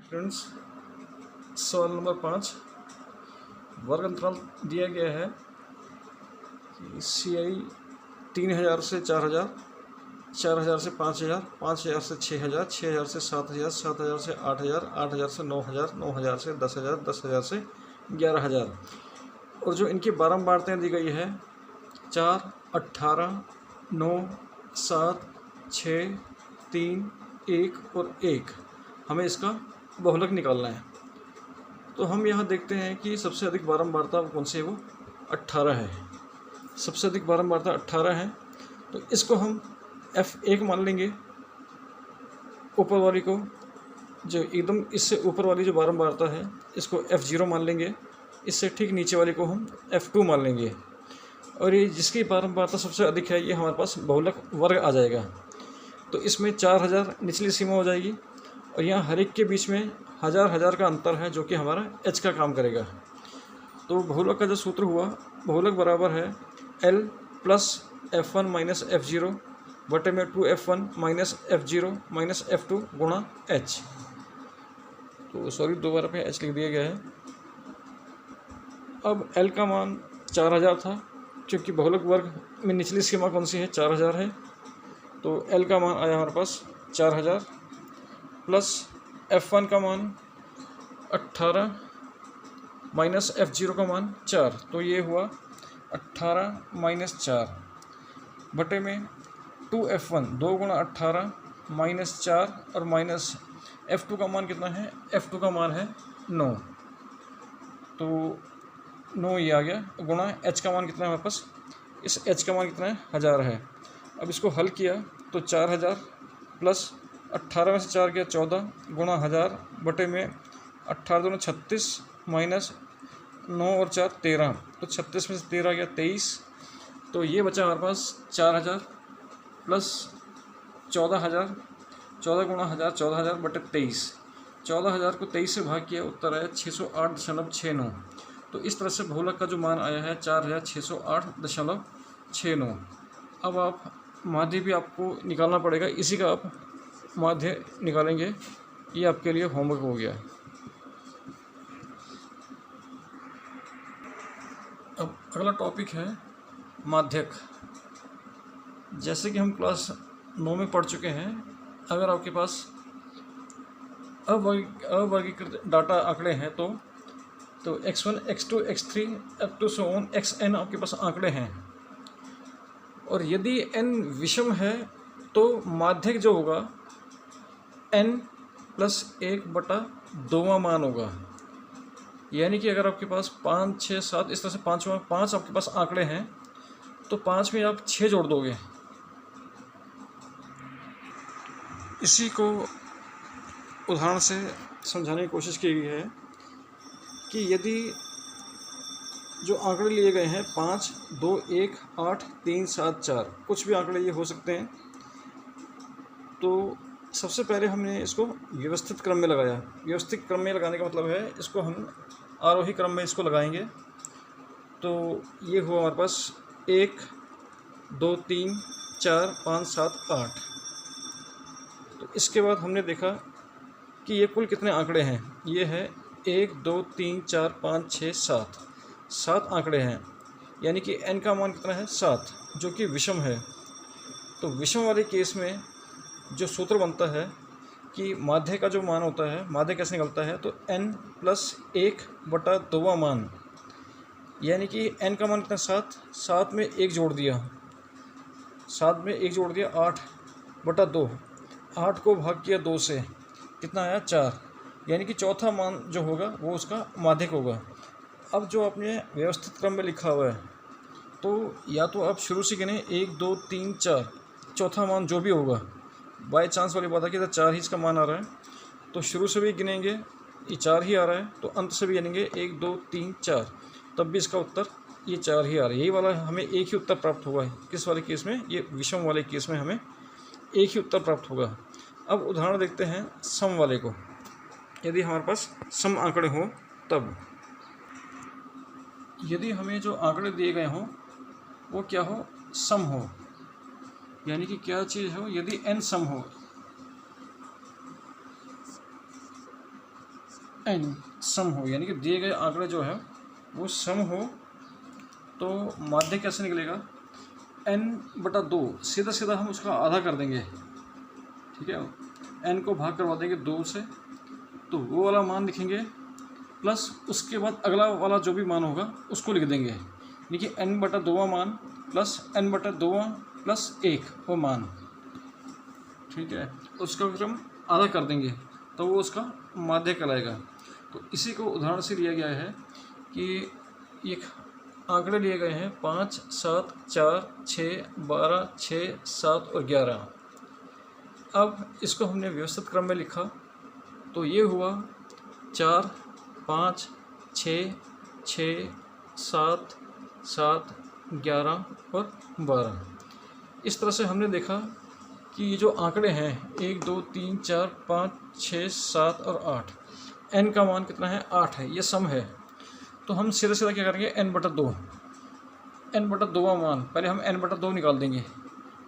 Friends, सवाल number 5 वर्ग अंतराल दिया गया है कि CI 3000 से 4000, 4000 से 5000, 5000 से 6000, 6000 से 7000, 7000 से 8000, 8000 से 9000, 9000 से 10000, 10000 से 11000 और जो इनकी बारंबारताएं दी गई है 4, 18, 9, 7, 6, 3, 1 और 1। हमें इसका बहुलक निकालना है। तो हम यहाँ देखते हैं कि सबसे अधिक बारंबारता कौन सी है, वो 18 है। सबसे अधिक बारंबारता 18 है, तो इसको हम F1 मान लेंगे। ऊपर वाली को, जो एकदम इससे ऊपर वाली जो बारंबारता है, इसको F0 मान लेंगे। इससे ठीक नीचे वाली को हम F2 मान लेंगे। और ये जिसकी बारंबारता सबसे अधिक है, ये हमारे पास बहुलक वर्ग आ जाएगा। तो इसमें 4000 निचली सीमा हो जाएगी और यहाँ हर एक के बीच में 1000 का अंतर है, जो कि हमारा h का काम करेगा। तो बहुलक का जो सूत्र हुआ, बहुलक बराबर है L plus F1 minus F0 बटे में 2F1 minus F0 minus F2 गुणा h। तो सॉरी, दोबारा पे h लिख दिया गया है। अब L का मान 4000 था, क्योंकि बहुलक वर्ग में निचली सीमा कौन सी है, 4000 है। तो L का मान आया हमारे पास 4000 प्लस F1 का मान 18 माइनस F0 का मान 4। तो ये हुआ 18 माइनस 4 बटे में 2F1 2 गुणा 18 माइनस 4 और माइनस F2 का मान कितना है, F2 का मान है 9। तो 9 ये आ गया, गुणा h का मान कितना है हमारे पास, इस h का मान कितना है, 1000 है। अब इसको हल किया तो 4000 प्लस 18 में से 4 गया 14 गुणा 1000 बटे में 18 दूनी 36 माइनस 9 और 4 13, तो 36 में से 13 गया 23। तो ये बचा हमारे पास 4000 प्लस 14000, 14 गुणा 1000 14000 बटे 23। 14000 को 23 से भाग किया, उत्तर आया 608.69। तो इस तरह से बहुलक का जो मान आया है 4608.69। अब आप माध्य भी आपको निकालना पड़ेगा, इसी का आप माध्य निकालेंगे। ये आपके लिए होमवर्क हो गया। अब अगला टॉपिक है माध्यक। जैसे कि हम क्लास 9 में पढ़ चुके हैं, अगर आपके पास अवर्गीकृत डाटा आंकड़े हैं तो x1, x2, x3 up to so on xn आपके पास आंकड़े हैं, और यदि n विषम है तो माध्यक जो होगा n प्लस 1/2 मान होगा। यानी कि अगर आपके पास 5, 6, 7 इस तरह से 5 आपके पास आंकड़े हैं, तो 5 में आप 6 जोड़ दोगे। इसी को उदाहरण से समझाने की कोशिश की गई है कि यदि जो आंकड़े लिए गए हैं 5, 2, 1, 8, 3, 7, 4, कुछ भी आंकड़े ये हो सकते हैं, तो सबसे पहले हमने इसको व्यवस्थित क्रम में लगाया। व्यवस्थित क्रम में लगाने का मतलब है, इसको हम आरोही क्रम में इसको लगाएंगे। तो ये हुआ हमारे पास 1, 2, 3, 4, 5, 7, 8। तो इसके बाद हमने देखा कि ये कुल कितने आंकड़े हैं। ये है 1, 2, 3, 4, 5, 6, 7 आंकड़े हैं। यानी कि n का मान कितना है, 7, जो कि विषम है। तो विषम वाले केस में जो सूत्र बनता है कि माध्य का जो मान होता है, माध्य कैसे निकलता है, तो n प्लस 1/2 मान, यानी कि n का मान कितना, 7 में 1 जोड़ दिया, 7 में 1 जोड़ दिया 8/2, 8 को भाग किया 2 से, कितना आया 4, यानी कि चौथा मान जो होगा वो उसका माध्यक होगा। अब जो आपने व्यवस्थित क्रम में लिखा हुआ है, तो या तो आप शुरू से गिने 1, 2, 3, 4, चौथा मान जो भी होगा, बाय चांस वाली बात है कि 4 ही इसका मान आ रहा है, तो शुरू से भी गिनेंगे ये 4 ही आ रहा है, तो अंत से भी गिनेंगे 1, 2, 3, 4, तब भी इसका उत्तर ये 4 ही आ रहा है। यही वाला हमें एक ही उत्तर प्राप्त होगा। किस वाले केस में, ये विषम वाले केस में हमें एक ही उत्तर प्राप्त होगा। अब उदाहरण देखते हैं सम वाले को। यदि हमारे पास सम आंकड़े हों, तब यदि हमें जो आंकड़े दिए गए हों वो क्या हो, सम हो, यानी कि क्या चीज़ हो, यदि n सम हो, एन सम हो, यानी कि दिए गए आंकड़े जो है वो सम हो, तो माध्य कैसे निकलेगा, n/2 सीधा सीधा हम उसका आधा कर देंगे, ठीक है, n को भाग करवा देंगे 2 से, तो वो वाला मान लिखेंगे, प्लस उसके बाद अगला वाला जो भी मान होगा उसको लिख देंगे, यानी कि n/2 मान प्लस n/2 प्लस 1 वो मान, ठीक है, उसका फिर हम आधा कर देंगे तो वो उसका माध्य कहलाएगा। तो इसी को उदाहरण से लिया गया है कि एक आंकड़े लिए गए हैं 5, 7, 4, 6, 12, 6, 7 और 11। अब इसको हमने व्यवस्थित क्रम में लिखा तो ये हुआ 4, 5, 6, 6, 7, 7, 11 और 12। इस तरह से हमने देखा कि ये जो आंकड़े हैं 1, 2, 3, 4, 5, 6, 7 और 8, n का मान कितना है, 8 है, ये सम है। तो हम सीधा सीधा क्या करेंगे, n/2 मान, पहले हम n/2 निकाल देंगे।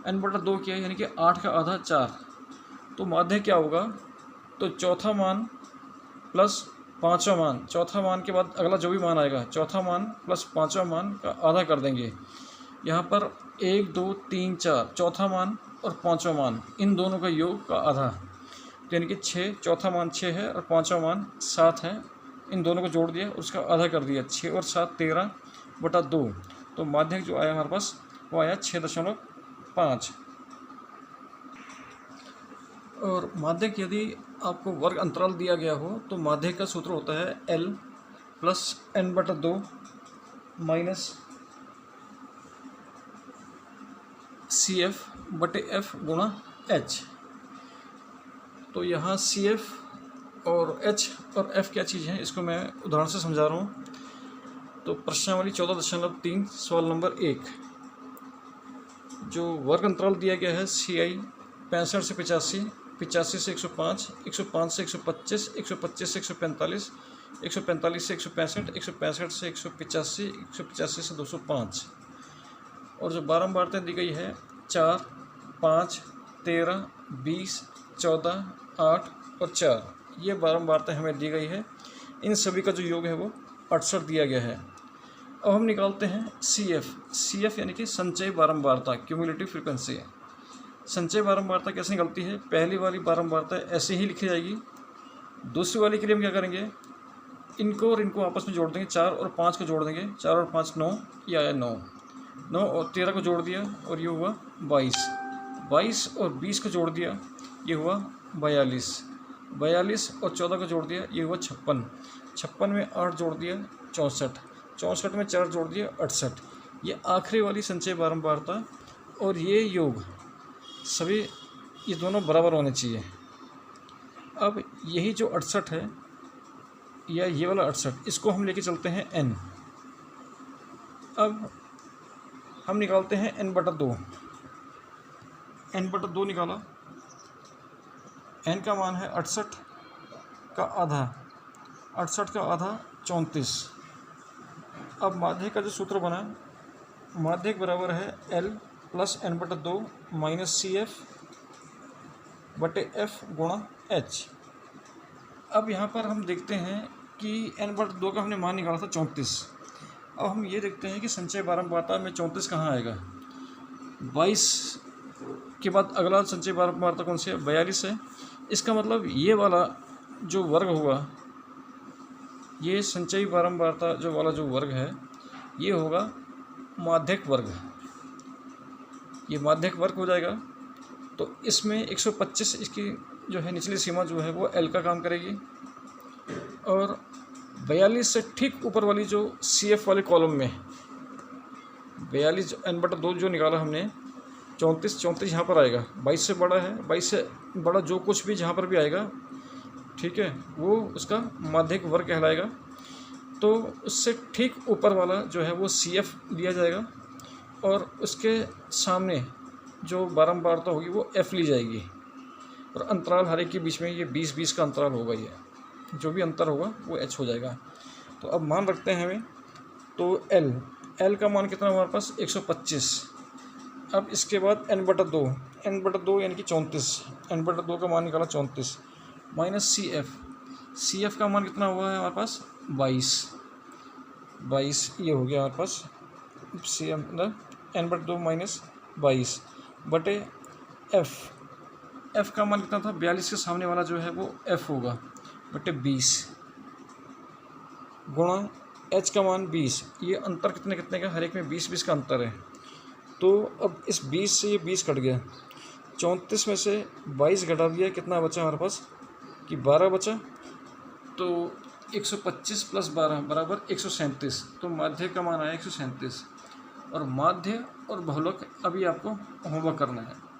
n/2 क्या है, यानी कि 8 का आधा 4, तो माध्य क्या होगा, तो चौथा मान प्लस पाँचवा मान, चौथा मान के बाद अगला जो भी मान आएगा, चौथा मान प्लस पाँचवा मान का आधा कर देंगे। यहाँ पर 1, 2, 3, 4 चौथा मान और पाँचवा मान, इन दोनों का योग का आधा, तो यानी कि 6, चौथा मान 6 है और पाँचवा मान 7 है, इन दोनों को जोड़ दिया और उसका आधा कर दिया, 6 और 7 13/2, तो माध्यक जो आया हमारे पास वो आया 6.5। और माध्यक यदि आपको वर्ग अंतराल दिया गया हो तो माध्यक का सूत्र होता है L plus n/2 minus CF/F गुणा H। तो यहाँ CF और H और F क्या चीज़ है, इसको मैं उदाहरण से समझा रहा हूँ। तो प्रश्नावली 14.3 सवाल नंबर 1, जो वर्ग अंतराल दिया गया है CI 65 से 85, 85 से 105, 105 से 125, 125 से 145, 145 से 165, 165 से 185, 185 से 205, और जो बारंबारताएं दी गई है 4, 5, 13, 20, 14, 8 और 4, ये बारंबारताएं हमें दी गई है। इन सभी का जो योग है वो 68 दिया गया है। अब हम निकालते हैं CF यानी कि संचय बारंबारता, क्यूमुलेटिव फ्रीक्वेंसी। संचय बारंबारता कैसे निकलती है, पहली वाली बारंबारता ऐसे ही लिखी जाएगी, दूसरी वाली के लिए हम क्या करेंगे, इनको और इनको आपस में जोड़ देंगे, 4 और 5 को जोड़ देंगे, 4 और 5 9, ये आया 9, 9 और 13 को जोड़ दिया और ये हुआ 22, 22 और 20 को जोड़ दिया, ये हुआ 42, 42 और 14 को जोड़ दिया, ये हुआ 56, 56 में 8 जोड़ दिया 64, 64 में 4 जोड़ दिया 68, ये आखिरी वाली संचय बारंबारता। और ये योग सभी ये दोनों बराबर होने चाहिए। अब यही जो 68 है या ये वाला 68, इसको हम लेके चलते हैं n। अब हम निकालते हैं n/2, n/2 निकाला, n का मान है 68 का आधा, 68 का आधा 34। अब माध्यक का जो सूत्र बना, माध्यक बराबर है L plus n/2 minus CF/F गुणा H। अब यहाँ पर हम देखते हैं कि n/2 का हमने मान निकाला था 34। अब हम ये देखते हैं कि संचय बारंबारता में 34 कहाँ आएगा, 22 के बाद अगला संचय बारंबारता कौन सी है, 42 है। इसका मतलब ये वाला जो वर्ग हुआ, ये संचयी बारंबारता जो वाला जो वर्ग है ये होगा माध्यक वर्ग, ये माध्यक वर्ग हो जाएगा। तो इसमें 125 इसकी जो है निचली सीमा जो है वो L का काम करेगी, और 42 से ठीक ऊपर वाली जो CF वाले कॉलम में 42 n/2 जो निकाला हमने, 34 यहाँ पर आएगा, 22 से बड़ा है, 22 से बड़ा जो कुछ भी जहाँ पर भी आएगा, ठीक है, वो उसका माध्यक वर्ग कहलाएगा। तो उससे ठीक ऊपर वाला जो है वो CF लिया जाएगा, और उसके सामने जो बारंबारता होगी वो F ली जाएगी, और अंतराल हर एक के बीच में ये 20-20 का अंतराल होगा, ये जो भी अंतर होगा वो H हो जाएगा। तो अब मान रखते हैं हमें, तो L का मान कितना हमारे पास 125। अब इसके बाद n/2 यानी कि 34, n/2 का मान निकाला 34 माइनस सी एफ का मान कितना हुआ है हमारे पास 22 ये हो गया हमारे पास सी एम n/2 माइनस 22 बटे एफ का मान कितना था 42 के सामने वाला जो है वो एफ होगा बटे 20 गुणा एच का मान 20। ये अंतर कितने कितने का, हर एक में 20-20 का अंतर है। तो अब इस 20 से ये 20 कट गया, 34 में से 22 घटा दिया, कितना बचा हमारे पास कि 12 बचा। तो 125 + 12 बराबर 137। तो माध्य का मान आया 137। और माध्य और बहुलक अभी आपको होमवर्क करना है।